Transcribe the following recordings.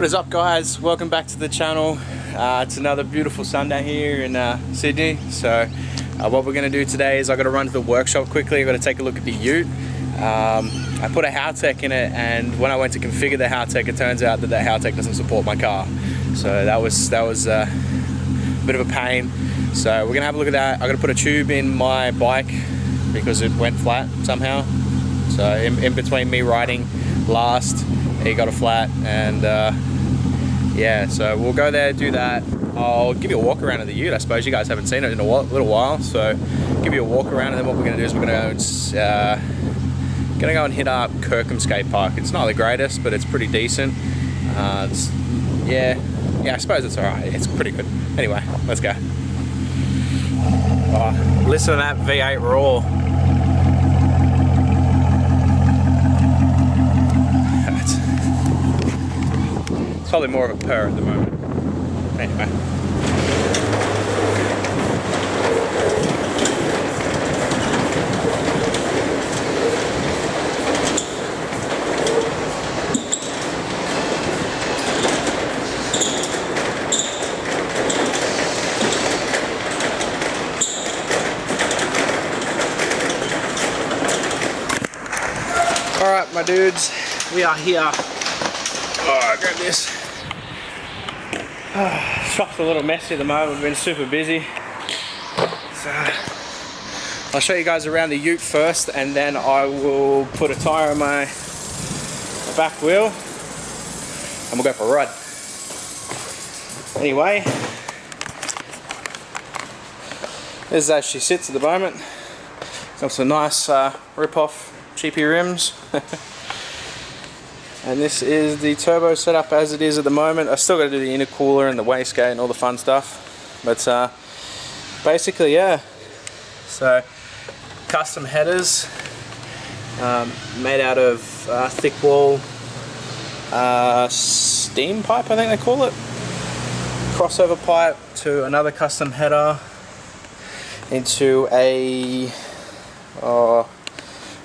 is up, guys? Welcome back to the channel. It's another beautiful Sunday here in Sydney. So what we're going to do today is I've got to run to the workshop quickly. I've got to take a look at the ute. I put a Howtech in it, and when I went to configure the Howtech, it turns out that the Howtech doesn't support my car. So that was a bit of a pain. So we're going to have a look at that. I'm going to put a tube in my bike because it went flat somehow. So in between me riding last, he got a flat, and yeah, so we'll go there, do that. I'll give you a walk around of the ute. I suppose you guys haven't seen it in a little while, so give you a walk around, and then what we're going to do is we're going to go and hit up Kirkham skate park. It's not the greatest, but it's pretty decent. Yeah, I suppose it's alright. It's pretty good. Anyway, let's go. Oh, listen to that V8 roar. It's probably more of a purr at the moment. Anyway. Alright, my dudes, we are here. Oh, I grab this. Shop's a little messy at the moment. We've been super busy. So I'll show you guys around the ute first, and then I will put a tyre on my back wheel and we'll go for a ride. Anyway, this is as she sits at the moment. Got some nice rip-off cheapy rims. And this is the turbo setup as it is at the moment. I still got to do the intercooler and the wastegate and all the fun stuff. But basically, yeah. So, custom headers made out of thick wall steam pipe, I think they call it. Crossover pipe to another custom header into a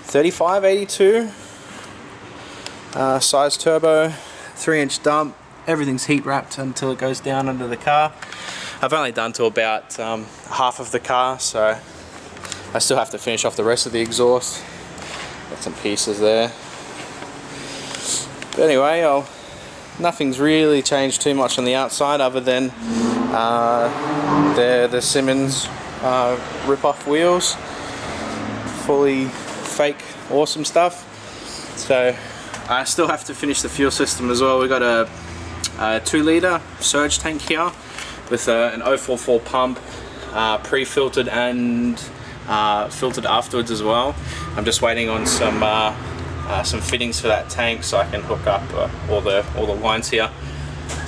3582. Size turbo, 3-inch dump. Everything's heat wrapped until it goes down under the car. I've only done to about half of the car, so I still have to finish off the rest of the exhaust. Got some pieces there. But anyway, nothing's really changed too much on the outside other than the Simmons rip-off wheels. Fully fake, awesome stuff. So I still have to finish the fuel system as well. We've got a 2-litre surge tank here with an 044 pump, pre-filtered and filtered afterwards as well. I'm just waiting on some fittings for that tank so I can hook up all the lines here.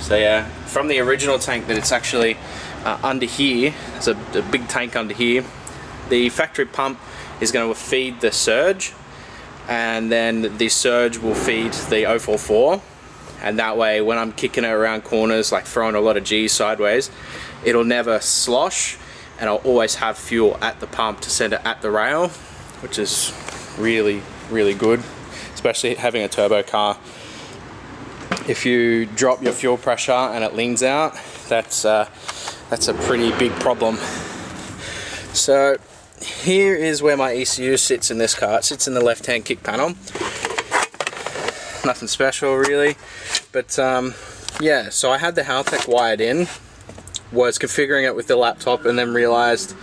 So yeah, from the original tank that it's actually under here, there's a big tank under here. The factory pump is going to feed the surge, and then the surge will feed the 044, and that way when I'm kicking it around corners, like throwing a lot of G's sideways, it'll never slosh, and I'll always have fuel at the pump to send it at the rail, which is really, really good, especially having a turbo car. If you drop your fuel pressure and it leans out, that's a pretty big problem. So here is where my ECU sits in this car. It sits in the left-hand kick panel. Nothing special really, but yeah, so I had the Howtech wired in, was configuring it with the laptop, and then realized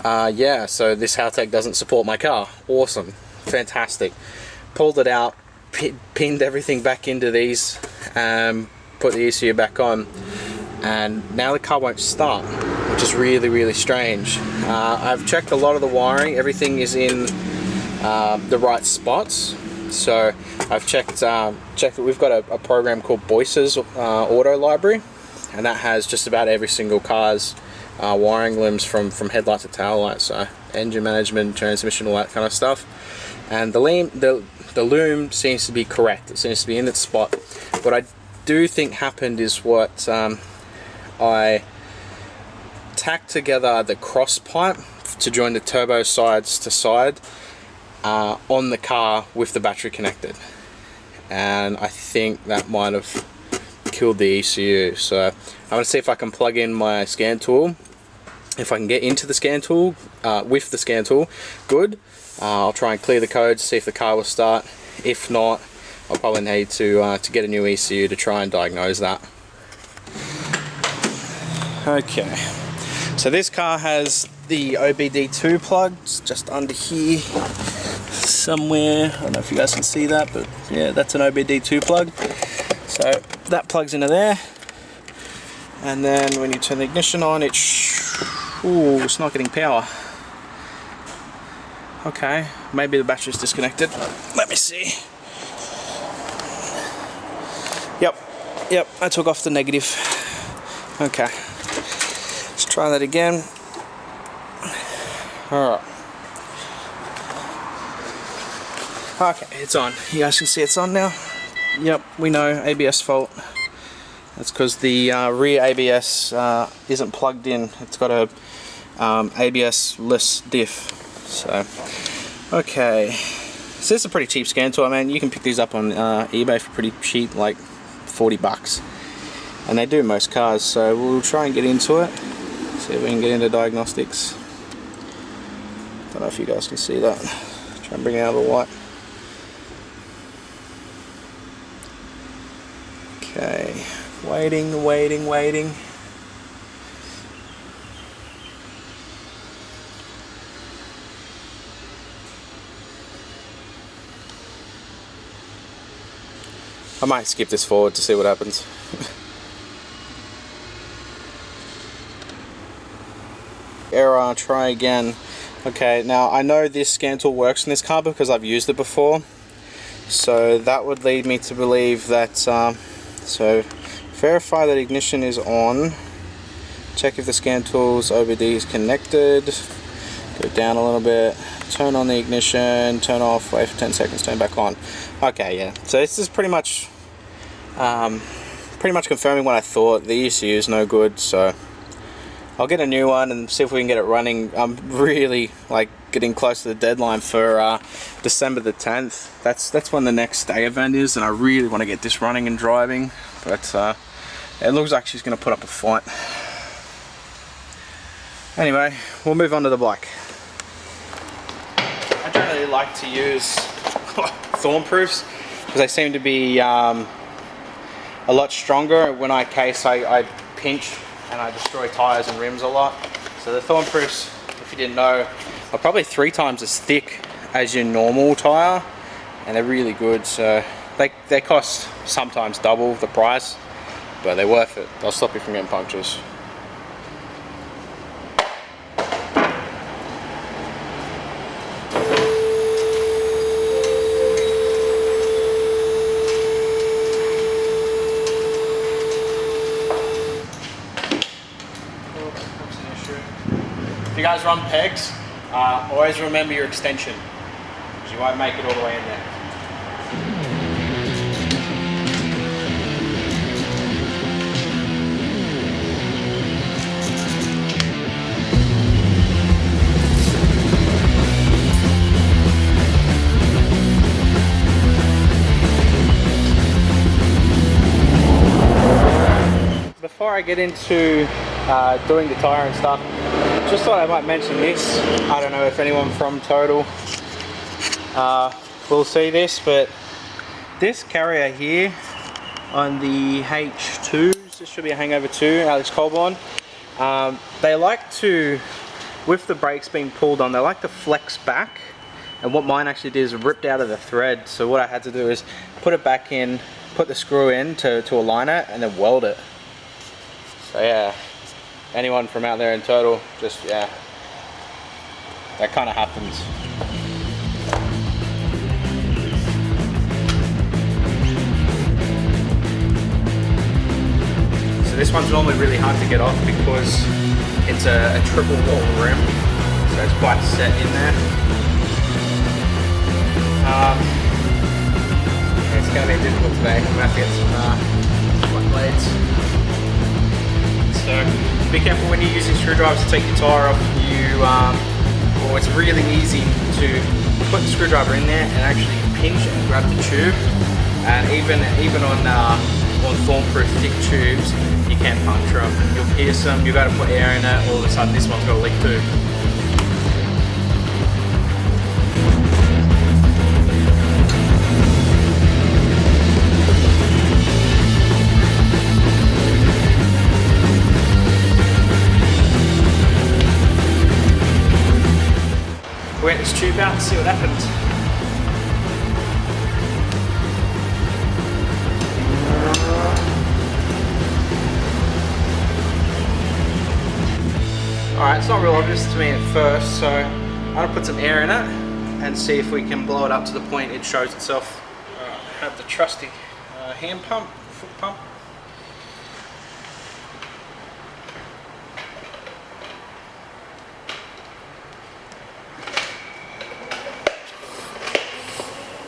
yeah, so this Howtech doesn't support my car. Awesome, fantastic. Pulled it out, pinned everything back into these, put the ECU back on, and now the car won't start, which is really, really strange. I've checked a lot of the wiring. Everything is in the right spots. So I've checked that we've got a program called Boyce's Auto Library, and that has just about every single car's wiring limbs from headlight to tail light, so engine management, transmission, all that kind of stuff. And the loom seems to be correct. It seems to be in its spot. What I do think happened is what I tacked together the cross pipe to join the turbo sides to side on the car with the battery connected, and I think that might have killed the ECU. So I'm going to see if I can plug in my scan tool. If I can get into the scan tool, with the scan tool, good. I'll try and clear the codes, see if the car will start. If not, I'll probably need to get a new ECU to try and diagnose that. Okay, so this car has the OBD2 plugs just under here somewhere. I don't know if you guys can see that, but yeah, that's an OBD2 plug. So that plugs into there, and then when you turn the ignition on, it's not getting power. Okay, maybe the battery's disconnected. Let me see. Yep, I took off the negative. Okay, let's try that again. Alright. Okay, it's on. You guys can see it's on now. Yep, we know, ABS fault. That's because the rear ABS isn't plugged in. It's got a ABS-less diff. So, okay. So this is a pretty cheap scan tool. I mean, you can pick these up on eBay for pretty cheap, like $40. And they do most cars, so we'll try and get into it. See if we can get into diagnostics. Don't know if you guys can see that. Try and bring it out of the light. Okay, waiting. I might skip this forward to see what happens. Error, try again. Okay, now I know this scan tool works in this car because I've used it before. So that would lead me to believe that, so verify that ignition is on. Check if the scan tool's OBD is connected. Go down a little bit. Turn on the ignition, turn off, wait for 10 seconds, turn back on. Okay, yeah. So this is pretty much confirming what I thought. The ECU is no good, so I'll get a new one and see if we can get it running. I'm really like getting close to the deadline for December the 10th. That's when the next day event is, and I really want to get this running and driving. But it looks like she's going to put up a fight. Anyway, we'll move on to the bike. I generally like to use thorn proofs because they seem to be a lot stronger. When I case, I pinch and I destroy tires and rims a lot. So the thorn proofs, if you didn't know, are probably 3 times as thick as your normal tire, and they're really good. So they cost sometimes double the price, but they're worth it. They'll stop you from getting punctures. If you guys run pegs, always remember your extension, because you won't make it all the way in there. Before I get into doing the tire and stuff, just thought I might mention this. I don't know if anyone from Total will see this, but this carrier here on the H2s, this should be a Hangover 2, Alex Colborn, they like to, with the brakes being pulled on, they like to flex back, and what mine actually did is ripped out of the thread. So what I had to do is put it back in, put the screw in to align it, and then weld it. So yeah, anyone from out there in Total, just yeah, that kind of happens. So this one's normally really hard to get off because it's a triple wall rim, so it's quite set in there. It's going to be difficult today. I'm going to have to get some black blades. So be careful when you're using screwdrivers to take your tire off. Well, it's really easy to put the screwdriver in there and actually pinch and grab the tube. And even on on thorn-proof thick tubes, you can puncture them. You'll pierce them, you've got to put air in it, all of a sudden this one's got a leak too. We'll get this tube out and see what happens. Alright, it's not real obvious to me at first, so I'm going to put some air in it and see if we can blow it up to the point it shows itself. I have the trusty hand pump, foot pump.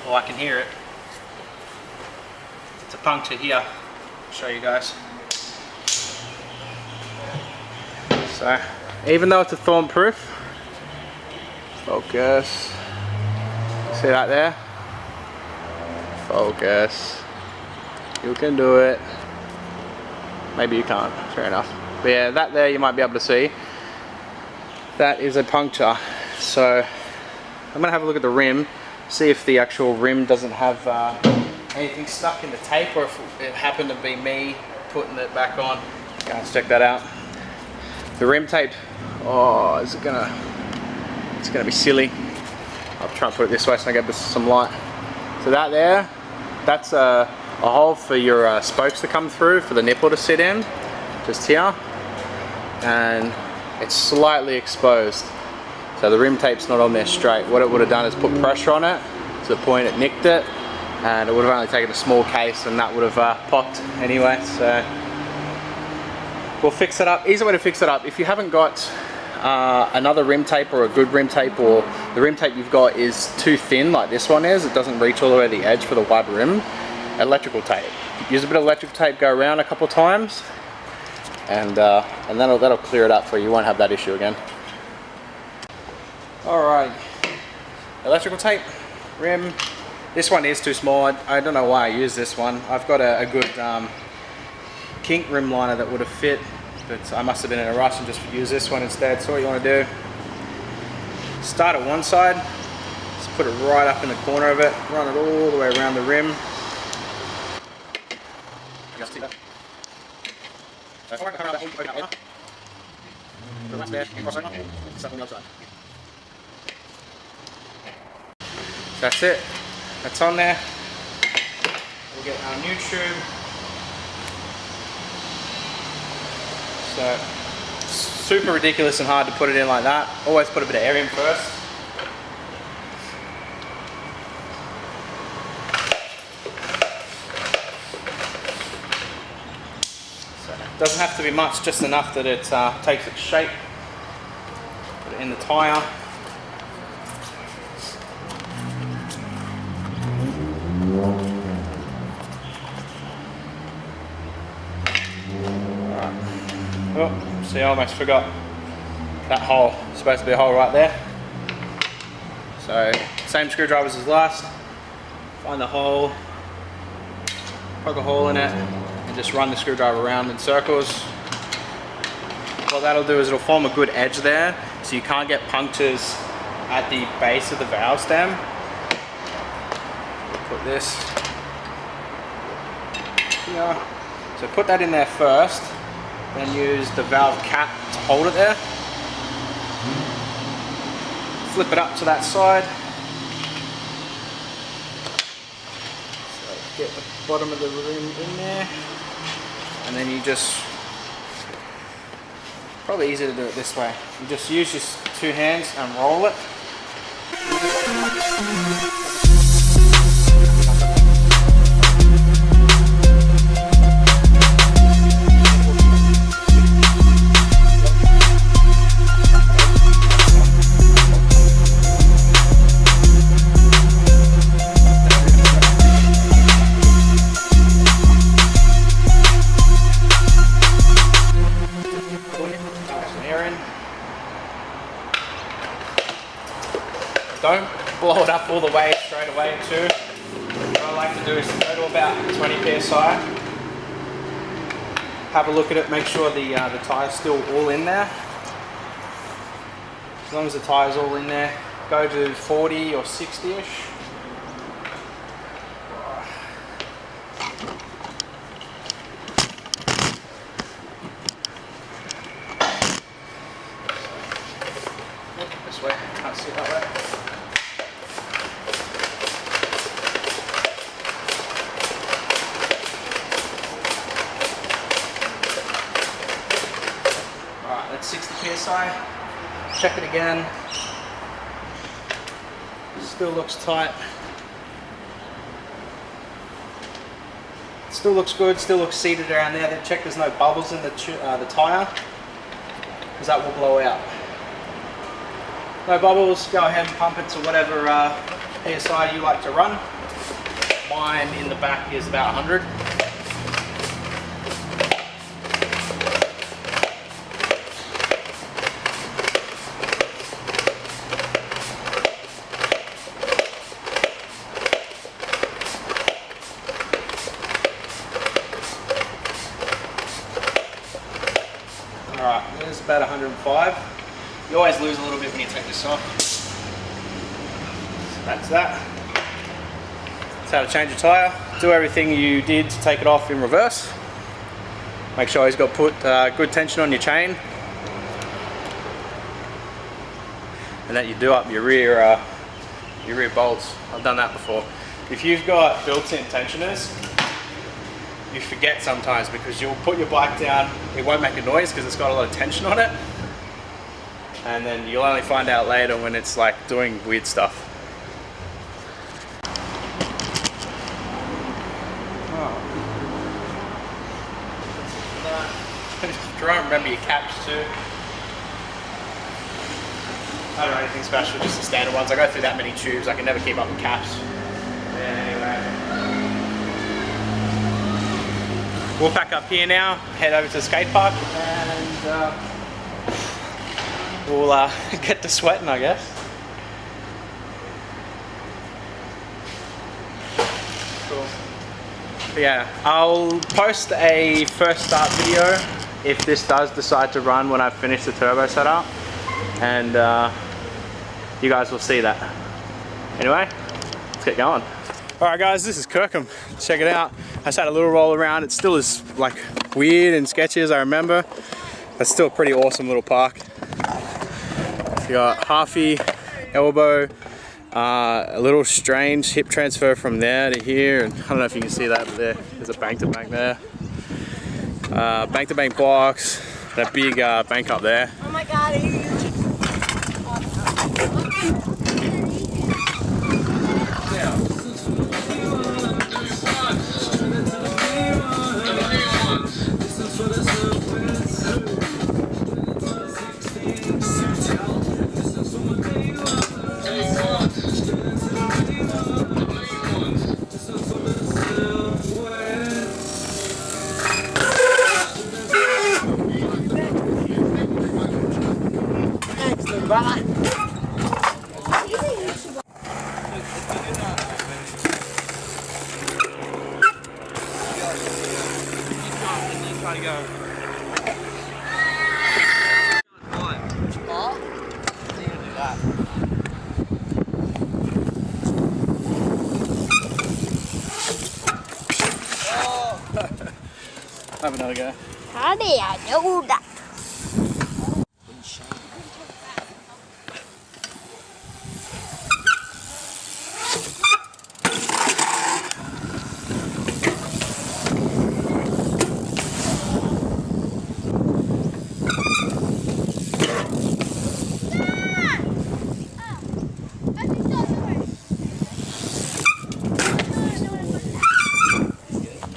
Oh, I can hear it. It's a puncture here. I'll show you guys. So, even though it's a thorn proof, focus. See that there? Focus. You can do it. Maybe you can't, fair enough. But yeah, that there you might be able to see. That is a puncture. So, I'm gonna have a look at the rim, see if the actual rim doesn't have anything stuck in the tape, or if it happened to be me putting it back on. Okay, let's check that out. The rim tape, oh, it's gonna be silly. I'll try and put it this way so I get some light. So that there, that's a hole for your spokes to come through, for the nipple to sit in, just here. And it's slightly exposed. So the rim tape's not on there straight. What it would have done is put pressure on it to the point it nicked it, and it would have only taken a small case and that would have popped anyway. So we'll fix it up. Easy way to fix it up, if you haven't got another rim tape or a good rim tape, or the rim tape you've got is too thin like this one is, it doesn't reach all the way to the edge for the wide rim, electrical tape. Use a bit of electrical tape, go around a couple of times, and that'll clear it up for you. You won't have that issue again. Alright, electrical tape, rim. This one is too small. I don't know why I use this one. I've got a good kink rim liner that would have fit, but I must have been in a rush and just use this one instead. So what you want to do, start at one side, just put it right up in the corner of it, run it all the way around the rim. That's it, that's on there. We'll get our new tube. So, super ridiculous and hard to put it in like that. Always put a bit of air in first. So, it doesn't have to be much, just enough that it takes its shape. Put it in the tyre. Oh, see, I almost forgot that hole. There's supposed to be a hole right there. So, same screwdrivers as last. Find the hole, poke a hole in it, and just run the screwdriver around in circles. What that'll do is it'll form a good edge there, so you can't get punctures at the base of the valve stem. We'll put this here. So put that in there first. Then use the valve cap to hold it there. Flip it up to that side. So get the bottom of the rim in there. And then you just, probably easier to do it this way. You just use your two hands and roll it. Don't blow it up all the way straight away too. What I like to do is go to about 20 psi have a look at it, make sure the tyre's still all in there. As long as the tyre's all in there, go to 40 or 60-ish. This way, can't see that way. Alright, that's 60 psi. Check it again. Still looks tight. Still looks good. Still looks seated around there. Then check there's no bubbles in the tire, because that will blow out. No bubbles. Go ahead and pump it to whatever psi you like to run. Mine in the back is about 100. Alright, there's about 105. You always lose a little bit when you take this off. So that's that. That's how to change your tyre. Do everything you did to take it off in reverse. Make sure he's got put good tension on your chain. And that you do up your rear bolts. I've done that before. If you've got built-in tensioners, you forget sometimes because you'll put your bike down, it won't make a noise because it's got a lot of tension on it, and then you'll only find out later when it's like doing weird stuff. Try and remember your caps too. I don't know anything special, just the standard ones. I go through that many tubes, I can never keep up with caps. Yeah, anyway. We'll pack up here now, head over to the skate park, and we'll get to sweating, I guess. Cool. But yeah, I'll post a first start video if this does decide to run when I've finished the turbo setup, and you guys will see that. Anyway, let's get going. Alright guys, this is Kirkham. Check it out. I just had a little roll around. It still is like weird and sketchy as I remember. It's still a pretty awesome little park. You got halfy, elbow, a little strange hip transfer from there to here. And I don't know if you can see that, but there's a bank to bank there. Bank to bank box, that big bank up there. Oh my god. Right. Have another go. How did I do that?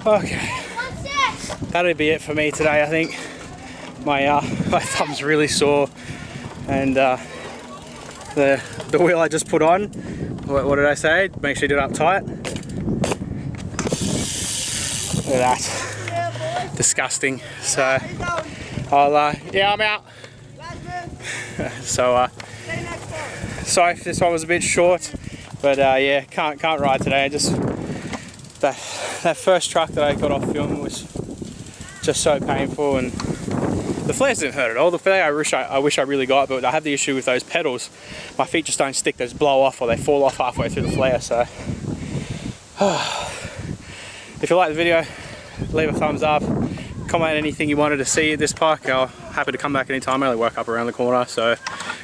Okay, that'll be it for me today. I think my thumb's really sore, and the wheel I just put on, what did I say? Make sure you do it up tight. Look at that, disgusting. So I'll yeah, I'm out. So sorry if this one was a bit short, but yeah, can't ride today. Just that first truck that I got off film was just so painful, and the flares didn't hurt at all. The flare I wish I really got, but I have the issue with those pedals. My feet just don't stick, they just blow off or they fall off halfway through the flare. So if you like the video, leave a thumbs up, comment anything you wanted to see at this park. I'm happy to come back anytime. I only work up around the corner, so you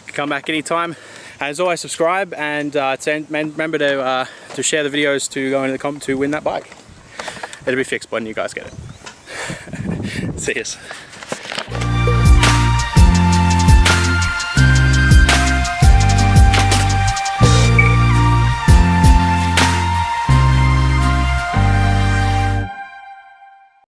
can come back anytime. As always, subscribe, and remember to share the videos to go into the comp to win that bike. It'll be fixed when you guys get it. See yous.